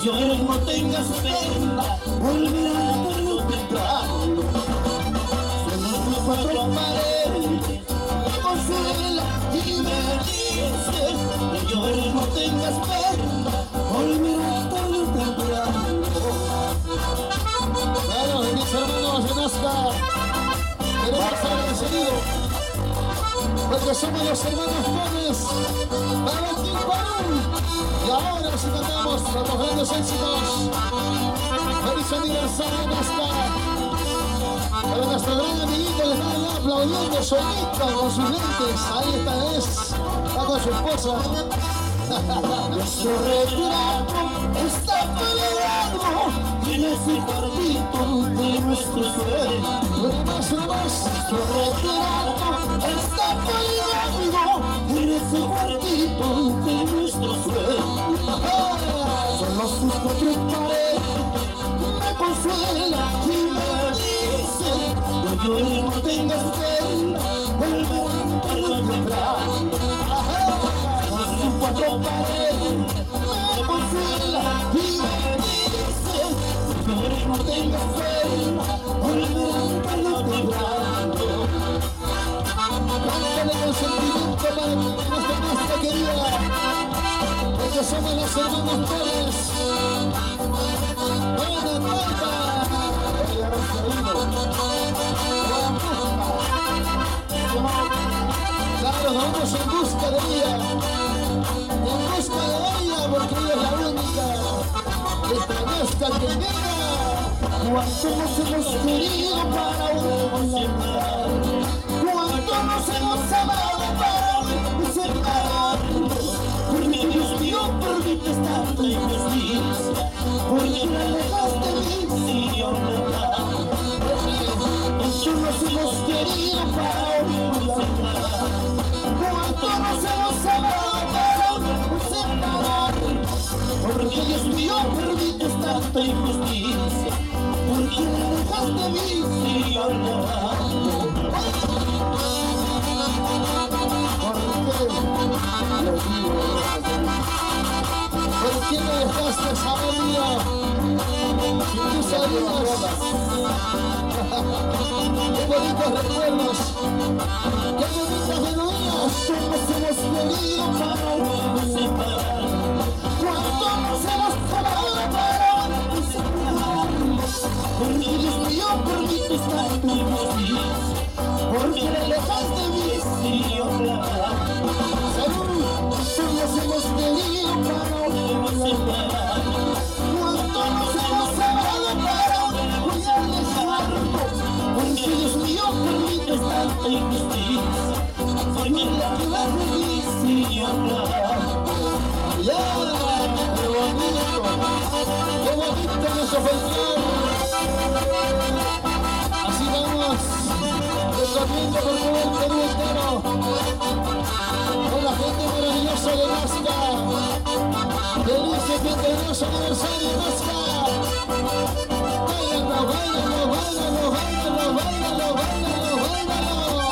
llores, no tengas pena, volverá tarde o temprano. Somos cuatro paredes, me consuela y me dice, no llores, no tengas pena, volverá tarde o temprano. Claro, mis hermanos de Nazca, queremos ser enseguido, porque somos los hermanos Gómez, para el Perú. Y ahora si cantamos los grandes éxitos. Feliz aniversario Nazca. Para nuestro gran amiguito que está allá aplaudiendo solito con sus lentes. Ahí está con su esposa. Nuestro retrato está colgado en ese cuartito de nuestro sueño. Una más. Nuestro retrato está colgado en ese cuartito de nuestro sueño. Solo sus cuatro paredes me consuela y me dice, no llores, no tengas pena, volverá tarde o temprano. Cuatro paredes me consuela y me dice, no llores, no tengas pena, volverá tarde o temprano. Cántale con sentimiento para que nuestra Nazca querida, porque somos los hermanos Gómez. Buena palma. Claro, nos vamos en busca de ella. En busca de ella, porque ella es la única. Esta Nazca que llega. Cuánto nos hemos querido para un separar, cuánto nos hemos amado para un separar. Porque Dios mío permites tanta injusticia, porque me alejas de mí, Señor, verdad. Cuánto nos hemos querido para un separar, cuánto nos hemos amado para un separar. Porque Dios mío permites tanta injusticia, porque me alejas de mí, Señor, verdad. ¿Por qué me dejaste saber día? Si tú sabías. Qué bonitos recuerdos. Qué bonitas melodías. Nos hemos querido para separar, cuánto nos hemos amado para separarnos. Porque Dios mío permites tanta injusticia, porque le alejas de mí, Señor, verdad. Nos hemos querido para separar, cuánto nos hemos amado para alejarnos. Porque Dios mío permites tanta injusticia, porque le alejas de mí, Señor, verdad. Ya, qué bonito nuestro folclore. Así vamos, recorriendo por todo el Perú entero, con la gente maravillosa de Nazca. Felices 32 aniversario de Nazca. Báilalo, báilalo, báilalo, báilalo, báilalo, báilalo, báilalo.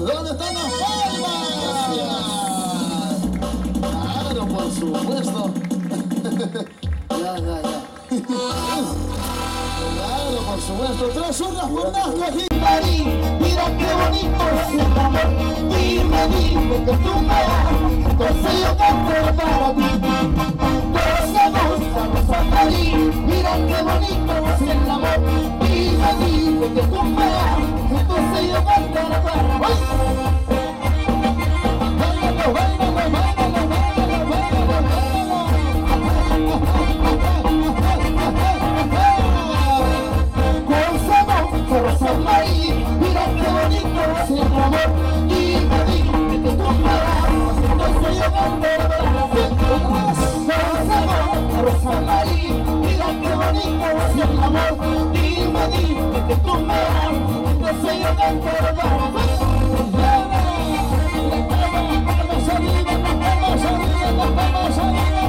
¿Dónde están las palmas? Claro, por supuesto. Ya. Claro, por supuesto. 3 horas por Nazca. Mira qué bonito es el amor, y me dice que tú me amas, entonces yo canto para ti. Vamos a París, mira qué bonito es el amor, y me dice que tú me amas, entonces yo canto para ti. Bailalo, bailalo, bailalo, bailalo, bailalo, mira qué bonito es el amor, y me dice que tú me amas, entonces yo canto para ti. Rosa María, mira qué bonito es el amor, y me dice que tú me amas, entonces yo canto para ti. Vamos arriba, vamos arriba, vamos arriba.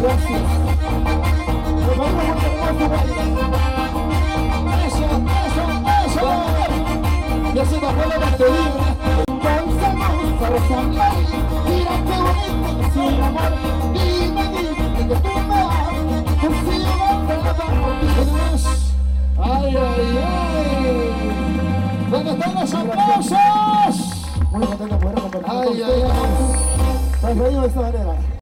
Gracias. Nos vamos a Ya se bajó la batería. Mira qué bonito que soy el amor. Y me dice que tú me amas. Consigo trabajo. Ay, ay, ay. ¿Dónde están los aplausos? Muy contento de poder compartir con Ay, ay, ustedes. ay. Nos reímos de esta manera.